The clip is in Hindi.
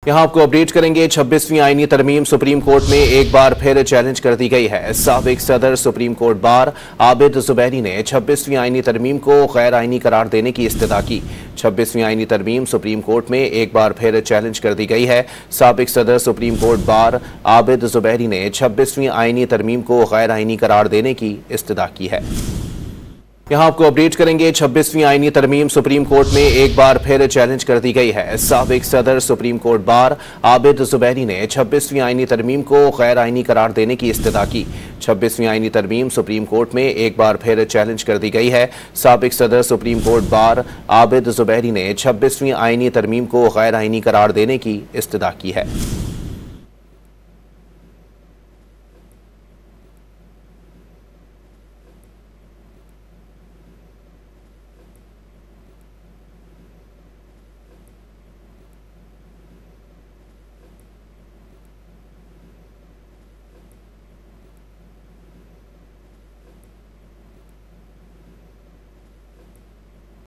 यहाँ आपको अपडेट करेंगे। 26वीं आईनी तरमीम सुप्रीम कोर्ट में एक बार फिर चैलेंज कर दी गई है। साबिक सदर supreme court bar Abid Zubairi ने 26वीं आईनी तरमीम को गैर आईनी करार देने की इस्तदा की। 26वीं आईनी तरमीम सुप्रीम कोर्ट में एक बार फिर चैलेंज कर दी गई है। साबिक सदर supreme court bar Abid Zubairi ने 26वीं आईनी तरमीम को गैर आईनी करार देने की इस्तदा की है। यहाँ आपको अपडेट करेंगे। 26वीं आईनी तरमीम सुप्रीम कोर्ट में एक बार फिर चैलेंज कर दी गई है। साबिक सदर supreme court bar Abid Zubairi ने 26वीं आईनी तरमीम को गैर आईनी करार देने की इस्तदा की। 26वीं आईनी तरमीम सुप्रीम कोर्ट में एक बार फिर चैलेंज कर दी गई है। साबिक सदर supreme court bar Abid Zubairi ने 26वीं आईनी तरमीम को गैर आईनी करार देने की इस्तदा की है।